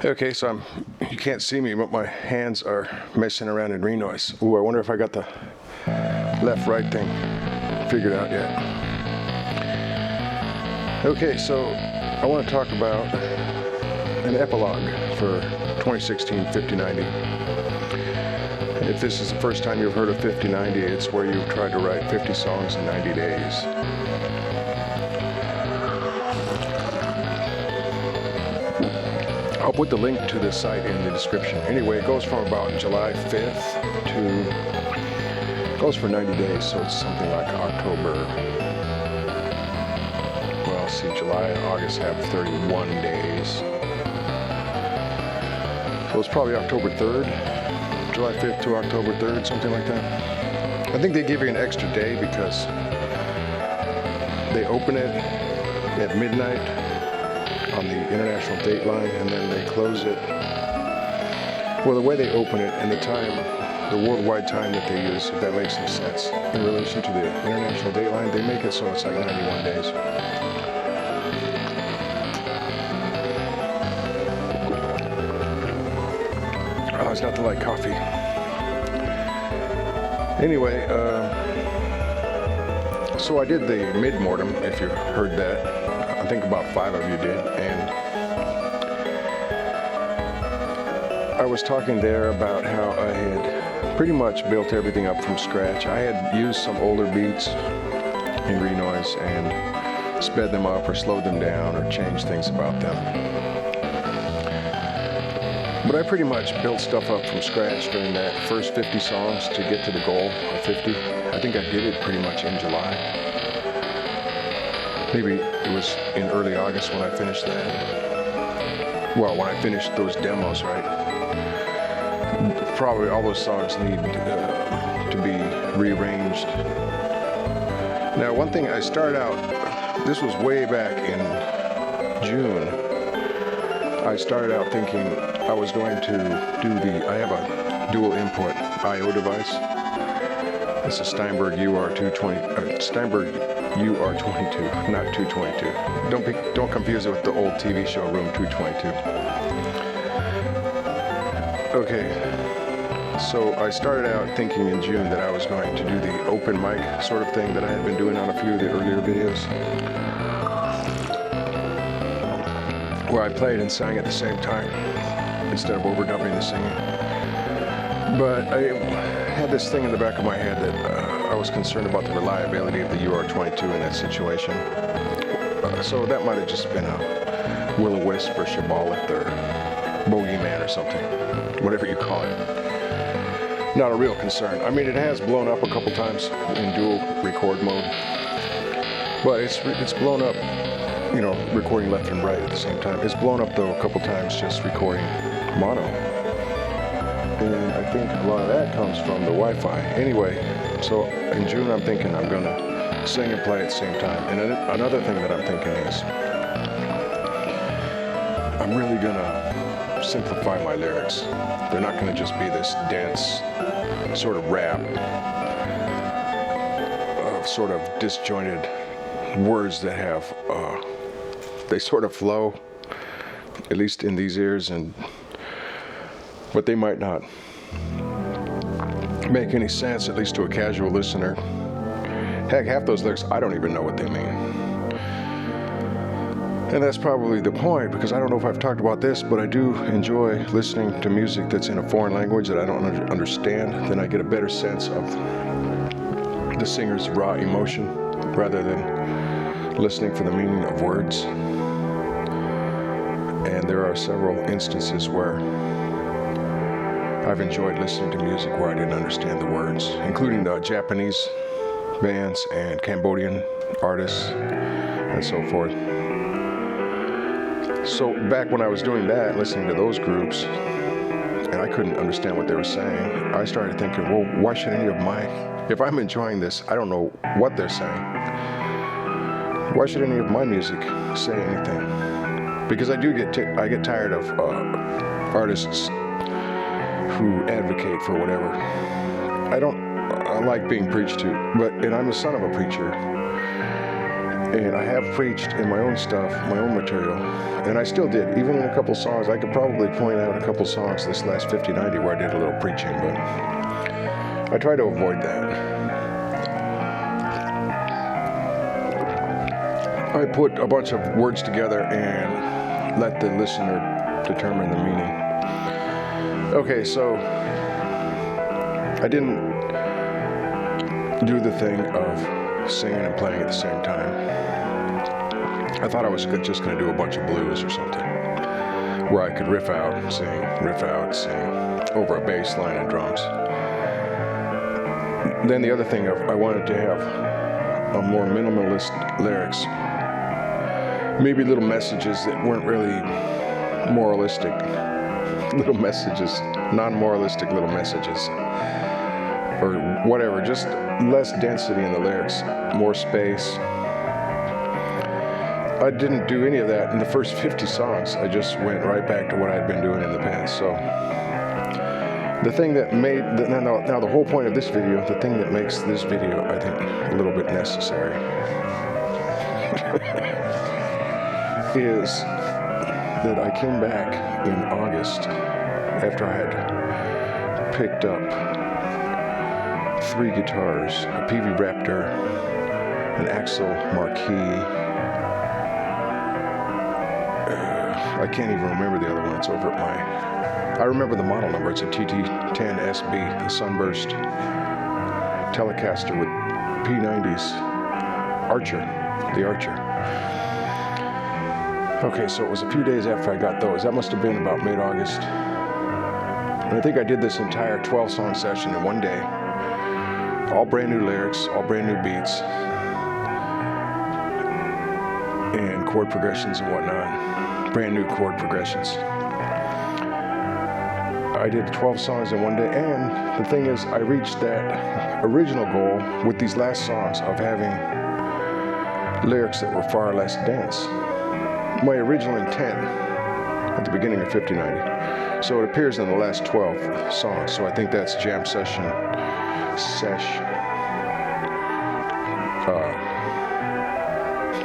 Okay, so you can't see me, but my hands are messing around in re-noise. Ooh, I wonder if I got the left-right thing figured out yet. Okay, so I want to talk about an epilogue for 2016 5090. If this is the first time you've heard of 5090, it's where you've tried to write 50 songs in 90 days. I'll put the link to this site in the description. Anyway, it goes from about July 5th to, goes for 90 days, so it's something like October. Well, see, July and August have 31 days. So it's probably October 3rd, July 5th to October 3rd, something like that. I think they give you an extra day because they open it at midnight on the international date line, and then they close it. Well, the way they open it and the time, the worldwide time that they use, if that makes any sense, in relation to the international date line, they make it so it's like 91 days. Oh, it's not the light coffee. Anyway, so I did the mid-mortem, if you heard that. I think about 5 of you did, and I was talking there about how I had pretty much built everything up from scratch. I had used some older beats in re-noise and sped them up or slowed them down or changed things about them. But I pretty much built stuff up from scratch during that first 50 songs to get to the goal of 50. I think I did it pretty much in July. Maybe it was in early August when I finished that. Well, when I finished those demos, right? Probably all those songs need to be rearranged. Now, one thing I started out, this was way back in June. I started out thinking I was going to do I have a dual input I/O device. It's a Steinberg Steinberg UR22, not 222. Don't confuse it with the old TV show Room 222. Okay, so I started out thinking in June that I was going to do the open mic sort of thing that I had been doing on a few of the earlier videos, where I played and sang at the same time instead of overdubbing the singing. But I had this thing in the back of my head that I was concerned about the reliability of the UR22 in that situation. So that might have just been a will-o-wisp or shibboleth or bogeyman or something, whatever you call it. Not a real concern. I mean, it has blown up a couple times in dual record mode, but it's blown up, you know, recording left and right at the same time. It's blown up though a couple times just recording mono. And I think a lot of that comes from the Wi-Fi. Anyway, so in June I'm thinking I'm gonna sing and play at the same time. And another thing that I'm thinking is I'm really gonna simplify my lyrics. They're not gonna just be this dense sort of rap of sort of disjointed words that have, they sort of flow, at least in these ears, but they might not make any sense, at least to a casual listener. Heck, half those lyrics, I don't even know what they mean. And that's probably the point, because I don't know if I've talked about this, but I do enjoy listening to music that's in a foreign language that I don't understand. Then I get a better sense of the singer's raw emotion, rather than listening for the meaning of words. And there are several instances where I've enjoyed listening to music where I didn't understand the words, including the Japanese bands and Cambodian artists and so forth. So back when I was doing that, listening to those groups, and I couldn't understand what they were saying, I started thinking, well, why should if I'm enjoying this, I don't know what they're saying. Why should any of my music say anything? Because I get tired of artists who advocate for whatever. I like being preached to, and I'm the son of a preacher. And I have preached in my own stuff, my own material, and I still did. Even in a couple songs, I could probably point out a couple songs this last 50/90 where I did a little preaching, but I try to avoid that. I put a bunch of words together and let the listener determine the meaning. Okay, so I didn't do the thing of singing and playing at the same time. I thought I was just going to do a bunch of blues or something, where I could riff out, sing, over a bass line and drums. Then the other thing, I wanted to have a more minimalist lyrics, maybe little messages that weren't really moralistic, little messages, non-moralistic little messages, or whatever, just less density in the lyrics, more space. I didn't do any of that in the first 50 songs. I just went right back to what I'd been doing in the past. So the thing that made, now the whole point of this video, the thing that makes this video, I think, a little bit necessary is that I came back in August after I had picked up 3 guitars, a PV Raptor, an Axel Marquis, I can't even remember the other one. It's over at I remember the model number. It's a TT10SB, the Sunburst Telecaster with P90s, the Archer. Okay, so it was a few days after I got those. That must have been about mid-August. And I think I did this entire 12-song session in one day. All brand new lyrics, all brand new beats, and chord progressions and whatnot. Brand new chord progressions. I did 12 songs in one day, and the thing is, I reached that original goal with these last songs of having lyrics that were far less dense. My original intent at the beginning of 50/90. So it appears in the last 12 songs. So I think that's jam session,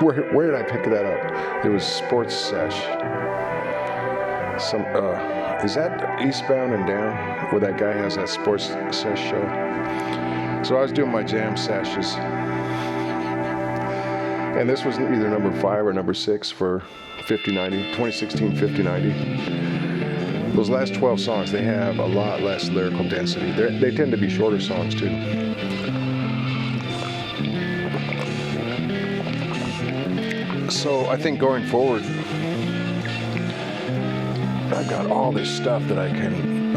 where did I pick that up? It was Sports Sesh. Is that Eastbound and Down, where that guy has that Sports Sesh show? So I was doing my jam sessions, and this was either number 5 or number 6 for 2016 50/90. Those last 12 songs, they have a lot less lyrical density. They tend to be shorter songs too. So I think going forward, I've got all this stuff that I can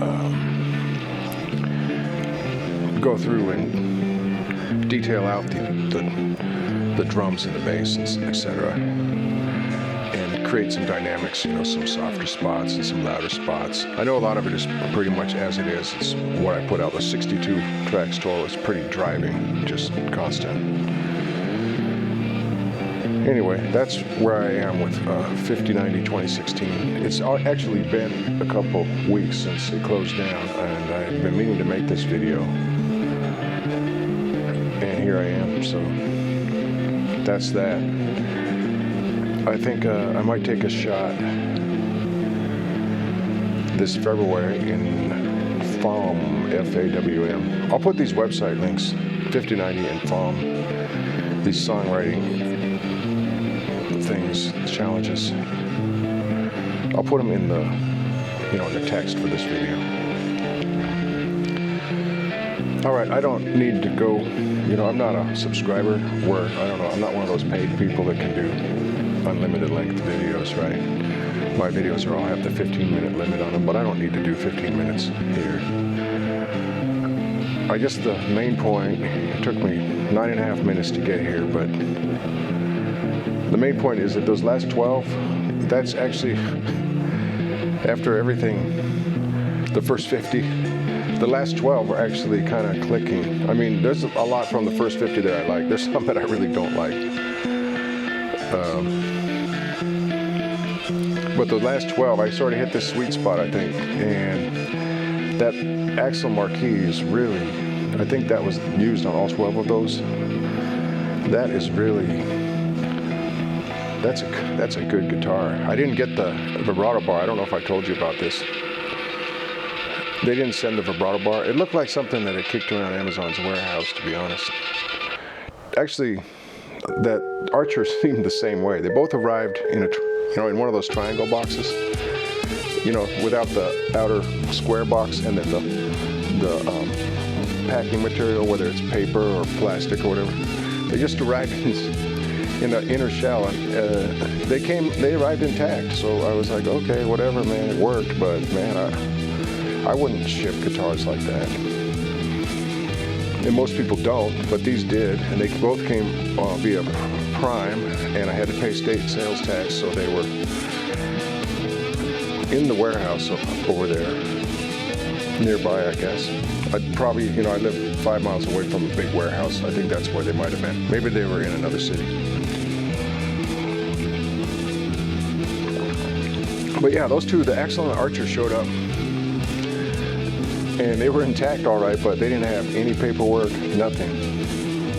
go through and detail out the drums and the bass, etc., and create some dynamics, some softer spots and some louder spots. I know a lot of it is pretty much as it is. It's what I put out, the 62 tracks total. It's pretty driving, just constant. Anyway, that's where I am with 50/90 2016. It's actually been a couple weeks since it closed down, and I've been meaning to make this video. And here I am, so that's that. I think I might take a shot this February in FAWM, F-A-W-M. I'll put these website links, 50/90 and FAWM, these songwriting things, challenges. I'll put them in the, in the text for this video. All right, I don't need to go, I'm not a subscriber where, I'm not one of those paid people that can do unlimited length videos, right? My videos all have the 15-minute limit on them, but I don't need to do 15 minutes here. I guess the main point, it took me 9.5 minutes to get here, but the main point is that those last 12, that's actually, after everything, the first 50, the last 12 are actually kind of clicking. I mean, there's a lot from the first 50 that I like. There's some that I really don't like. But the last 12, I sort of hit this sweet spot, I think. And that Axel Marquis is really, I think that was used on all 12 of those. That is really that's a good guitar. I didn't get the vibrato bar. I don't know if I told you about this. They didn't send the vibrato bar. It looked like something that had kicked around Amazon's warehouse, to be honest. Actually, that Archer seemed the same way. They both arrived in in one of those triangle boxes, without the outer square box and then the packing material, whether it's paper or plastic or whatever. They just arrived in the inner shell, and they arrived intact. So I was like, okay, whatever, man, it worked. But man, I wouldn't ship guitars like that. And most people don't, but these did, and they both came via Prime, and I had to pay state sales tax, so they were in the warehouse over there, nearby, I guess. I live 5 miles away from a big warehouse. I think that's where they might have been. Maybe they were in another city. But yeah, those two, the Axel and Archer, showed up. And they were intact all right, but they didn't have any paperwork, nothing.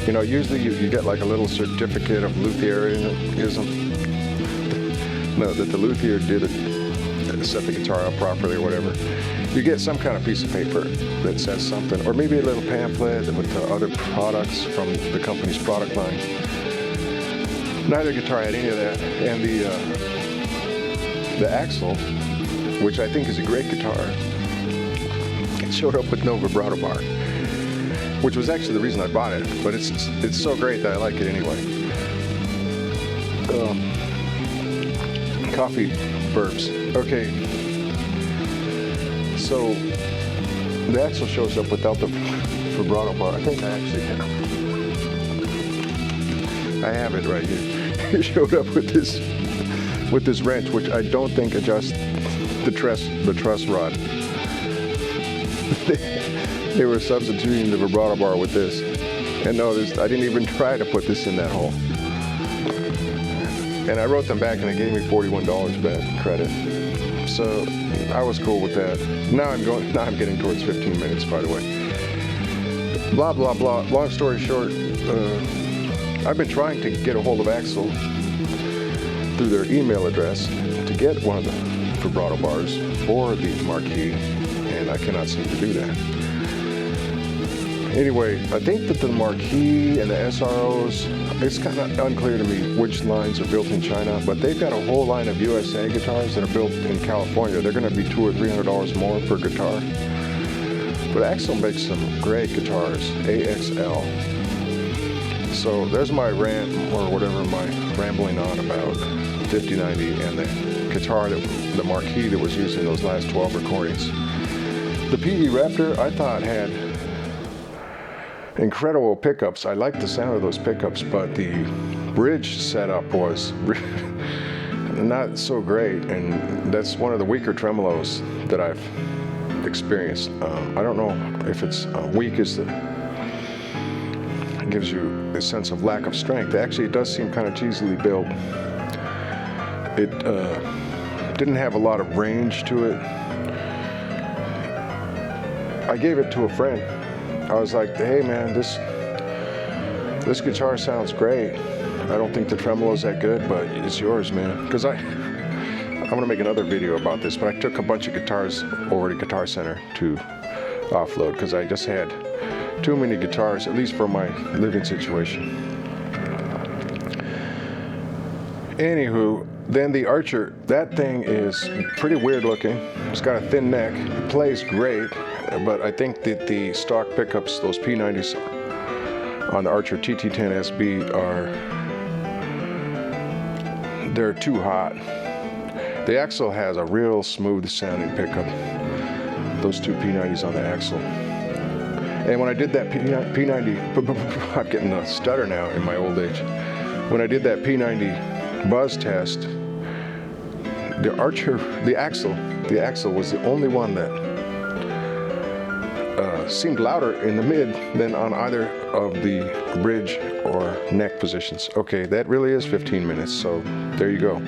Usually you get like a little certificate of luthierism. No, that the luthier did it, set the guitar up properly or whatever. You get some kind of piece of paper that says something, or maybe a little pamphlet with the other products from the company's product line. Neither guitar had any of that, and the Axel, which I think is a great guitar, it showed up with no vibrato bar, which was actually the reason I bought it. But it's so great that I like it anyway. Coffee burps. Okay. So the Axel shows up without the vibrato bar. I think I actually have. I have it right here. It showed up with this wrench, which I don't think adjusts the truss rod. They were substituting the vibrato bar with this. And notice I didn't even try to put this in that hole. And I wrote them back and they gave me $41 back credit. So I was cool with that. Now I'm getting towards 15 minutes, by the way. Blah, blah, blah. Long story short, I've been trying to get a hold of Axel through their email address to get one of the vibrato bars for the Marquis, and I cannot seem to do that. Anyway, I think that the Marquis and the SROs, it's kind of unclear to me which lines are built in China, but they've got a whole line of USA guitars that are built in California. They're going to be $200 or $300 more per guitar. But Axel makes some great guitars, AXL. So there's my rant, or whatever, my rambling on about 5090 and the guitar, the Marquis that was used in those last 12 recordings. The PE Raptor, I thought, had incredible pickups. I liked the sound of those pickups, but the bridge setup was not so great, and that's one of the weaker tremolos that I've experienced. I don't know if it's weak gives you a sense of lack of strength. Actually, it does seem kind of cheesily built. It didn't have a lot of range to it. I gave it to a friend. I was like, hey man, this guitar sounds great. I don't think the tremolo's that good, but it's yours, man. Because I'm gonna make another video about this, but I took a bunch of guitars over to Guitar Center to offload because I just had too many guitars, at least for my living situation. Anywho, then the Archer, that thing is pretty weird looking. It's got a thin neck. It plays great, but I think that the stock pickups, those P90s on the Archer TT10SB they're too hot. The Axel has a real smooth sounding pickup. Those two P90s on the Axel. And when I did that P90, I'm getting a stutter now in my old age. When I did that P90 buzz test, the Axel was the only one that seemed louder in the mid than on either of the bridge or neck positions. Okay, that really is 15 minutes, so there you go.